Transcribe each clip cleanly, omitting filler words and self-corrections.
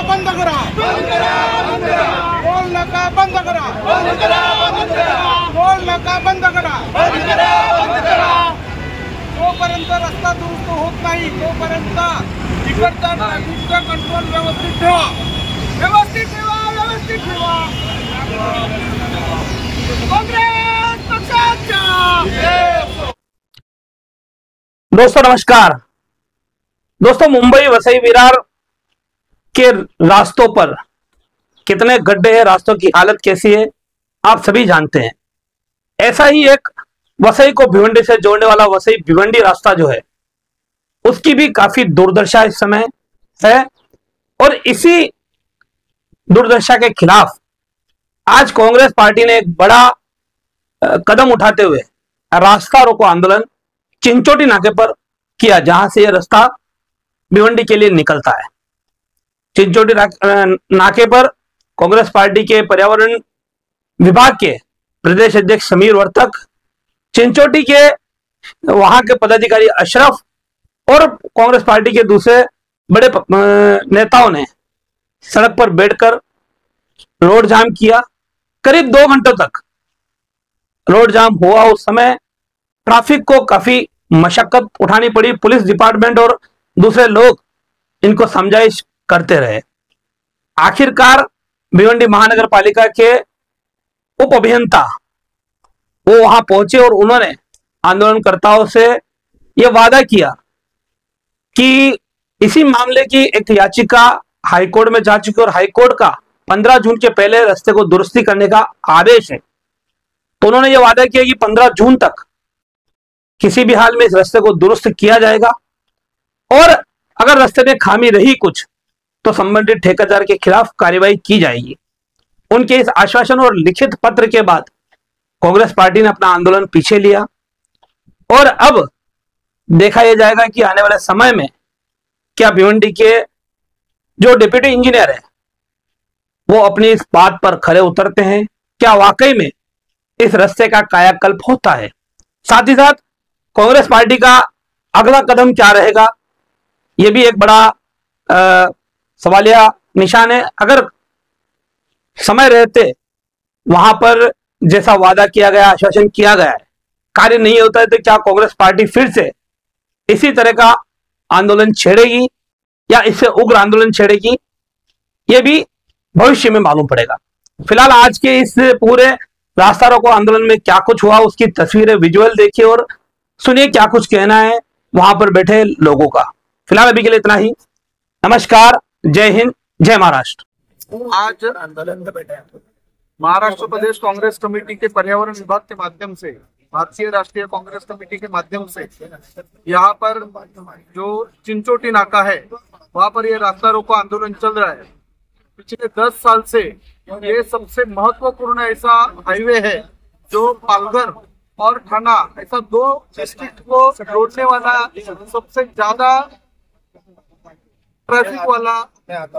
बंद करा, टोल नाका बंद करा, टोल नाका बंद करा। जोपर्यंत रस्ता दुरुस्त होत नाही तोपर्यंत इकडचा ट्रॅफिकचा कंट्रोल व्यवस्थित ठेवा, व्यवस्थित ठेवा, व्यवस्थित ठेवा। कांग्रेस पक्षाचा। दोस्तों नमस्कार। दोस्तों मुंबई वसई विरार के रास्तों पर कितने गड्ढे हैं, रास्तों की हालत कैसी है आप सभी जानते हैं। ऐसा ही एक वसई को भिवंडी से जोड़ने वाला वसई भिवंडी रास्ता जो है उसकी भी काफी दुर्दशा इस समय है और इसी दुर्दशा के खिलाफ आज कांग्रेस पार्टी ने एक बड़ा कदम उठाते हुए रास्ता रोको आंदोलन चिंचोटी नाके पर किया, जहां से यह रास्ता भिवंडी के लिए निकलता है। चिंचोटी नाके पर कांग्रेस पार्टी के पर्यावरण विभाग के प्रदेश अध्यक्ष समीर वर्तक, चिंचोटी के वहां के पदाधिकारी अशरफ और कांग्रेस पार्टी के दूसरे बड़े नेताओं ने सड़क पर बैठकर रोड जाम किया। करीब 2 घंटों तक रोड जाम हुआ। उस समय ट्रैफिक को काफी मशक्कत उठानी पड़ी। पुलिस डिपार्टमेंट और दूसरे लोग इनको समझाइश करते रहे। आखिरकार भिवंडी महानगर पालिका के उप अभियंता वो वहां पहुंचे और उन्होंने आंदोलनकर्ताओं से यह वादा किया कि इसी मामले की एक याचिका हाईकोर्ट में जा चुकी और हाईकोर्ट का 15 जून के पहले रास्ते को दुरुस्ती करने का आदेश है। तो उन्होंने यह वादा किया कि 15 जून तक किसी भी हाल में इस रास्ते को दुरुस्त किया जाएगा और अगर रास्ते में खामी रही कुछ तो संबंधित ठेकेदार के खिलाफ कार्रवाई की जाएगी। उनके इस आश्वासन और लिखित पत्र के बाद कांग्रेस पार्टी ने अपना आंदोलन पीछे लिया और अब देखा यह जाएगा कि आने वाले समय में क्या भिवंडी के जो डिप्टी इंजीनियर है वो अपनी इस बात पर खरे उतरते हैं, क्या वाकई में इस रास्ते का कायाकल्प होता है। साथ ही साथ कांग्रेस पार्टी का अगला कदम क्या रहेगा यह भी एक बड़ा सवालिया निशान है। अगर समय रहते वहां पर जैसा वादा किया गया, आश्वासन किया गया है, कार्य नहीं होता है तो क्या कांग्रेस पार्टी फिर से इसी तरह का आंदोलन छेड़ेगी या इससे उग्र आंदोलन छेड़ेगी, यह भी भविष्य में मालूम पड़ेगा। फिलहाल आज के इस पूरे रास्ता रोको आंदोलन में क्या कुछ हुआ उसकी तस्वीरें विजुअल देखिए और सुनिए क्या कुछ कहना है वहां पर बैठे लोगों का। फिलहाल अभी के लिए इतना ही। नमस्कार, जय हिंद, जय महाराष्ट्र। आज आंदोलन में बैठे महाराष्ट्र प्रदेश कांग्रेस कमेटी के पर्यावरण विभाग के माध्यम से, भारतीय राष्ट्रीय कांग्रेस कमेटी के माध्यम से यहाँ पर जो चिंचोटी नाका है वहाँ पर ये रास्ता रोको आंदोलन चल रहा है। पिछले 10 साल से ये सबसे महत्वपूर्ण ऐसा हाईवे है जो पालघर और ठाणा ऐसा 2 डिस्ट्रिक्ट को जोड़ने वाला सबसे ज्यादा ट्रैफिक वाला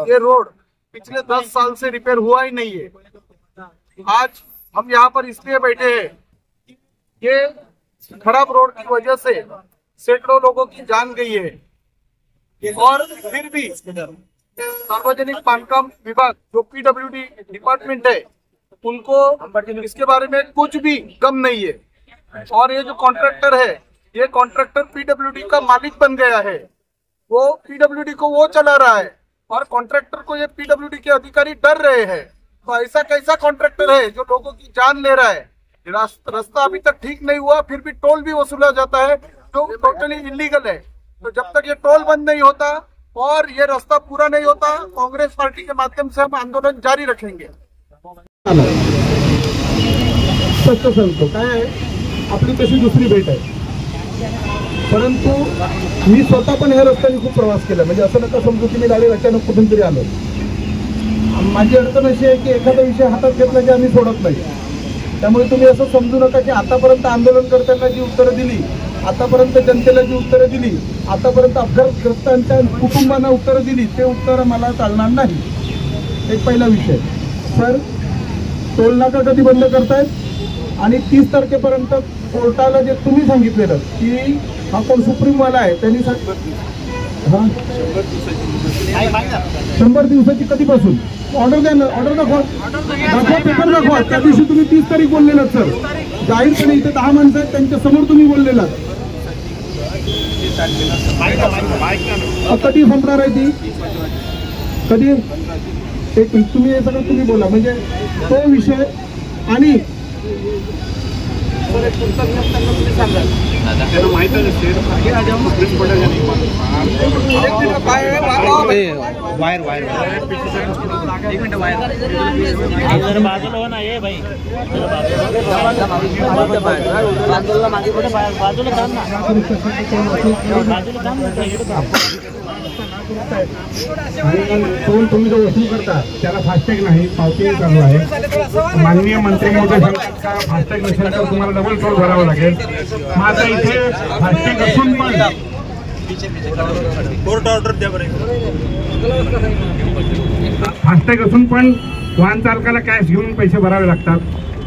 ये रोड पिछले 10 साल से रिपेयर हुआ ही नहीं है। आज हम यहाँ पर इसलिए बैठे हैं, ये खराब रोड की वजह से सैकड़ों लोगों की जान गई है और फिर भी सार्वजनिक बांधकाम विभाग जो पीडब्ल्यूडी डिपार्टमेंट है उनको इसके बारे में कुछ भी गम नहीं है। और ये जो कॉन्ट्रैक्टर है ये कॉन्ट्रैक्टर पीडब्ल्यूडी का मालिक बन गया है, वो पीडब्ल्यूडी को वो चला रहा है और कॉन्ट्रैक्टर को ये पीडब्ल्यूडी के अधिकारी डर रहे हैं। तो ऐसा कैसा कॉन्ट्रैक्टर है जो लोगों की जान ले रहा है। रास्ता अभी तक ठीक नहीं हुआ फिर भी टोल भी वसूला जाता है जो टोटली इलीगल है। तो जब तक ये टोल बंद नहीं होता और ये रास्ता पूरा नहीं होता कांग्रेस पार्टी के माध्यम से हम आंदोलन जारी रखेंगे। सत्य सांगतो काय आहे, आपली तशी दुसरी भेट आहे, परंतु मी स्वतः पण ह्या रस्त्याने खूप प्रवास केला। म्हणजे असं नका समजू की मी डायरेक्ट अचानक कुठून तरी आलो। माझी अडचण अशी आहे की एखादा विषय हातात घेतला की आम्ही सोडत नाही। त्यामुळे तुम्ही असं समजू नका की आतापर्यंत आंदोलनकर्त्यांना जी उत्तरं दिली, आतापर्यंत जनतेला जी उत्तरं दिली, आतापर्यंत अपघातग्रस्तांच्या कुटुंबांना उत्तरं दिली, ते उत्तरं मला चालणार नाही। एक पहिला विषय। सर, टोल नाका कधी बंद करतायत? आणि 30 तारखेपर्यंत कोर्टाला जे तुम्ही सांगितलेलं की हा कोण सुप्रीमवाला आहे त्यांनी हा 100 दिवसाची कधीपासून ऑर्डर द्या ना, ऑर्डर दाखवा, पेपर दाखवा. त्या दिवशी तुम्ही 30 तारीख बोललेलात सर, जाहीरपणे इथे 10 माणसं आहेत त्यांच्या समोर तुम्ही बोललेलात. कधी संपणार आहे ती, कधी? एक तुम्ही हे सगळं तुम्ही बोला, म्हणजे तो विषय. आणि बाजूला हो ना ये भाई, बाजूला थांब ना, बाजूला थांब. फोन तुम्ही जो वसूल करता त्याला फास्टॅग नाही, पावती चालू आहे. माननीय मंत्री महोदय सांगतात फास्टॅग नसेल तर तुम्हाला डबल टोल भरावा लागेल. मग आता इथे फास्टॅग असून पण कोर्ट ऑर्डर द्या बरं. फास्टॅग असून पण वाहन चालकाला कॅश घेऊन पैसे भरावे लागतात.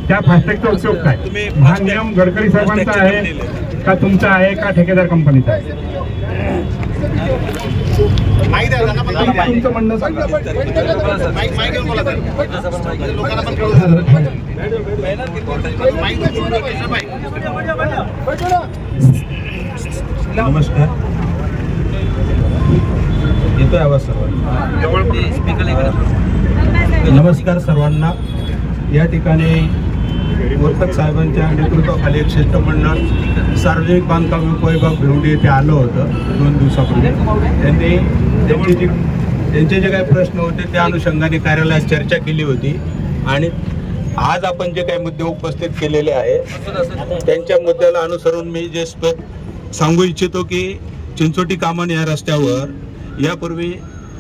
त्या फास्टॅगचा उपयोग काय? हा नियम गडकरी साहेबांचा आहे का तुमचा आहे का ठेकेदार कंपनीचा आहे? तुमचं म्हणणं सांगा. नमस्कार, येतोय आवाज सर्वांना? नमस्कार सर्वांना. या ठिकाणी वर्तक साहेबांच्या नेतृत्वाखाली एक शिष्टमंडळ सार्वजनिक बांधकाम उपविभाग भिवंडी येथे आलं होतं 2 दिवसापूर्वी. त्यांचे जे काही प्रश्न होते त्या अनुषंगाने कार्यालयात चर्चा केली होती आणि आज आपण जे काही मुद्दे उपस्थित केलेले आहे त्यांच्या मुद्द्याला अनुसरून मी जे सांगू इच्छितो की चिंचोटी कामान या रस्त्यावर यापूर्वी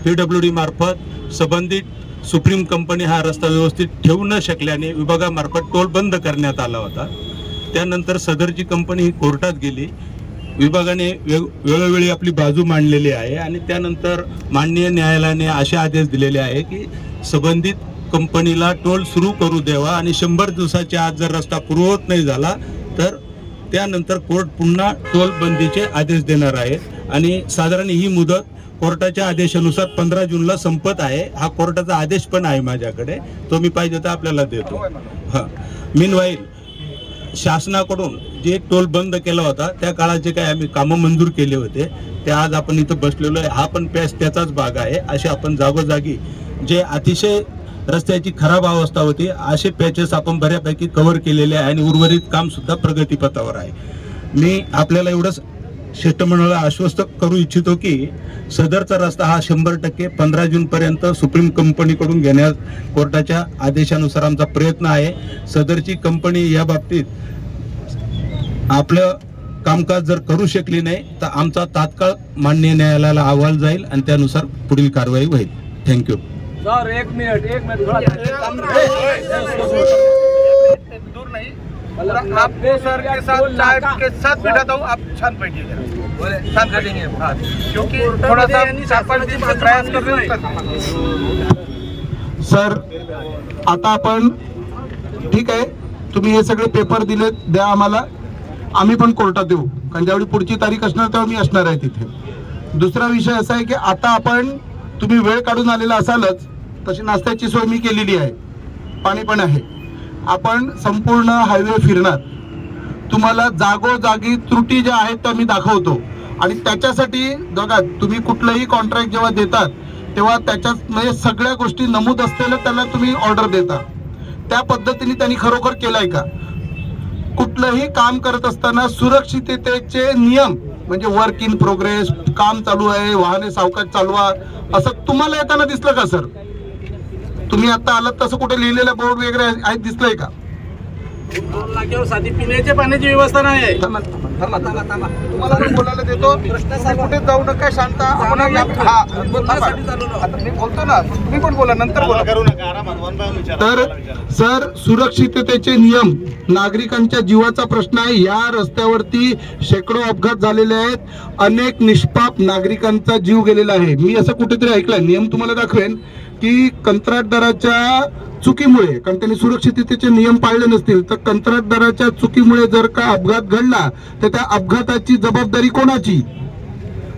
PWD मार्फत संबंधित सुप्रीम कंपनी हा रस्ता व्यवस्थित ठेवू न शकल्याने विभागामार्फत टोल बंद करण्यात आला होता. त्यानंतर सदरची कंपनी ही कोर्टात गेली. विभागाने वेळोवेळी आपली बाजू मांडलेली आहे आणि त्यानंतर माननीय न्यायालयाने असे आदेश दिलेले आहे की संबंधित कंपनीला टोल सुरू करू द्यावा आणि 100 दिवसाच्या आत जर रस्ता पूर्ववत नाही झाला तर त्यानंतर कोर्ट पुन्हा टोल बंदीचे आदेश देणार आहे. आणि साधारण ही मुदत कोर्टाच्या आदेशानुसार 15 जूनला संपत आहे. हा कोर्टाचा आदेश पण आहे माझ्याकडे, तो मी पाहिजे तर आपल्याला देतो. हां, मीनवाईल शासनाकडून जे टोल बंद केला होता त्या काळात जे काही आम्ही कामं मंजूर केले होते ते आज आपण इथं बसलेलो आहे. हा पण पॅच त्याचाच भाग आहे. असे आपण जागोजागी जे अतिशय रस्त्याची खराब अवस्था होती असे पॅचेस आपण बऱ्यापैकी कव्हर केलेले आहे आणि उर्वरित काम सुद्धा प्रगतीपथावर आहे. मी आपल्याला एवढंच शिष्टमंडळाला आश्वस्त करू इच्छितो की सदरचा रस्ता हा 100% 15 जूनपर्यंत सुप्रीम कंपनीकडून घेण्यास कोर्टाच्या आदेशानुसार आमचा प्रयत्न आहे. सदरची कंपनी या बाबतीत आपलं कामकाज जर करू शकली नाही तर आमचा तात्काळ माननीय न्यायालयाला अहवाल जाईल आणि त्यानुसार पुढील कारवाई होईल. थँक्यू. सर एक मिनट दूर नहीं, आपको सर के साथ चाय के साथ बैठाता हूँ, आप शांत बैठिए, शांत बैठेंगे क्योंकि थोड़ा सा 4-5 दिन से प्रयास कर रहे हैं. सर आता आपण ठीक आहे, तुम्ही हे सगळे पेपर दिले द्या आम्हाला, आम्ही पण कोर्टात देऊ कारण ज्यावेळी पुढची तारीख असणार तेव्हा मी असणार आहे तिथे. दुसरा विषय असा आहे की आता आपण तुम्ही वेळ काढून आलेला असालच तशी नाश्त्याची सोय मी केलेली आहे, पाणी पण आहे. आपण संपूर्ण हायवे फिरणार, तुम्हाला जागोजागी त्रुटी ज्या आहेत त्या मी दाखवतो आणि त्याच्यासाठी बघा तुम्ही कुठलंही कॉन्ट्रॅक्ट जेव्हा देतात तेव्हा त्याच्यात म्हणजे सगळ्या गोष्टी नमूद असलेल्या त्याला तुम्ही ऑर्डर देता. त्या पद्धतीने त्यांनी खरोखर केलाय का? कुठलंही काम करत असताना सुरक्षिततेचे नियम म्हणजे वर्क इन प्रोग्रेस, काम चालू आहे, वाहने सावकाश चालवा, असं तुम्हाला येताना दिसलं का सर? तुम्ही आता आलात तसं कुठे लिहिलेलं बोर्ड वगैरे आहेत दिसलंय का? 2 लाखावर साधी पिण्याच्या पाण्याची व्यवस्था नाही आहे. तुम्हाला मी बोलायला देतो, कुठे जाऊ नका, शांत. मी बोलतो ना, तुम्ही पण बोला, नंतर बोला. करू नका, आरामात. तर सर सुरक्षिततेचे नियम, नागरिकांच्या जीवाचा प्रश्न आहे. या रस्त्यावरती शेकडो अपघात झालेले आहेत, अनेक निष्पाप नागरिकांचा जीव गेलेला आहे. मी असं कुठेतरी ऐकलंय, नियम तुम्हाला दाखवेन की कंत्राटदाराच्या चुकीमुळे, कारण त्यांनी सुरक्षिततेचे नियम पाळले नसतील तर कंत्राटदाराच्या चुकीमुळे जर का अपघात घडला तर त्या अपघाताची जबाबदारी कोणाची?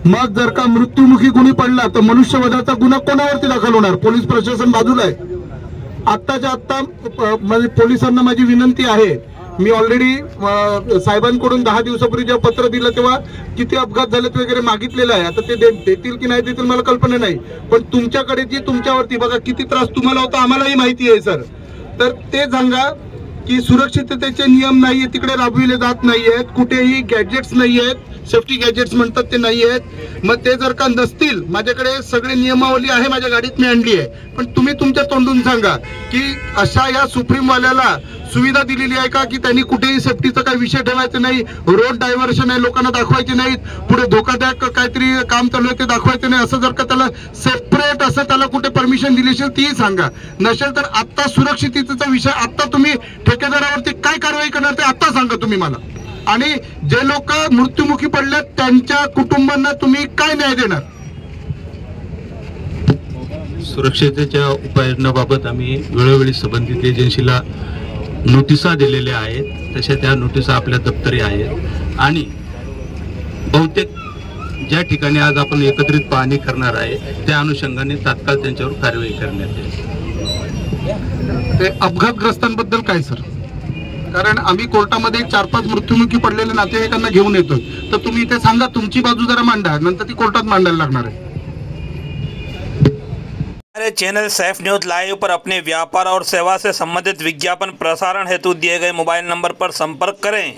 मग जर का मृत्युमुखी कुणी पडला तर मनुष्यवधाचा गुन्हा कोणावरती दाखल होणार? पोलीस प्रशासन बाजूला आहे. आत्ताच्या आत्ता म्हणजे पोलिसांना माझी विनंती आहे, मी ऑलरेडी साहेबांकडून 10 दिवसापूर्वी जेव्हा पत्र दिलं तेव्हा किती अपघात झालेत वगैरे मागितलेलं आहे. आता ते देतील की नाही देतील मला कल्पना नाही, पण तुमच्याकडे जी तुमच्यावरती बघा किती त्रास तुम्हाला होता आम्हालाही माहिती आहे सर. तर ते सांगा की सुरक्षिततेचे नियम नाहीये तिकडे राबविले जात नाहीयेत, कुठेही गॅजेट्स नाहीयेत, सेफ्टी गॅजेट्स म्हणतात ते नाहीयेत. मग ते जर का नसतील, माझ्याकडे सगळे नियमावली आहे, माझ्या गाडीत मी आणली आहे, पण तुम्ही तुमच्या तोंडून सांगा की अशा या सुप्रीमवाल्याला सुविधा दिलेली आहे का की त्यांनी कुठेही सेफ्टीचा काही विषय ठेवायचा नाही, रोड डायव्हर्शन आहे लोकांना दाखवायचे नाहीत, पुढे धोकादायक काहीतरी काम चालू आहे ते दाखवायचं नाही, असं जर का त्याला सेपरेट असं त्याला कुठे परमिशन दिली असेल तीही सांगा. नसेल तर आत्ता सुरक्षिततेचा विषय आत्ता तुम्ही ठेकेदारावरती काय कारवाई करणार ते आत्ता सांगा तुम्ही मला. आणि जे लोक मृत्युमुखी पडल्यात त्यांच्या कुटुंबांना तुम्ही काय न्याय देणार? सुरक्षिततेच्या उपाययोजनाबाबत आम्ही वेळोवेळी संबंधित एजन्सीला नोटिसा दिलेल्या आहेत, तशा त्या नोटिसा आपल्या दप्तरी आहेत आणि बहुतेक ज्या ठिकाणी आज आपण एकत्रित पाहणी करणार आहे त्या अनुषंगाने तात्काळ त्यांच्यावर कारवाई करण्यात येईल. ते अपघातग्रस्तांबद्दल काय सर? कारण आम्ही कोर्टामध्ये 4-5 मृत्युमुखी पडलेल्या नातेवाईकांना घेऊन येतोय, तर तुम्ही इथे सांगा तुमची बाजू जरा मांडा, नंतर ती कोर्टात मांडायला लागणार आहे. हमारे चैनल सैफ न्यूज लाइव पर अपने व्यापार और सेवा से संबंधित विज्ञापन प्रसारण हेतु दिए गए मोबाइल नंबर पर संपर्क करें।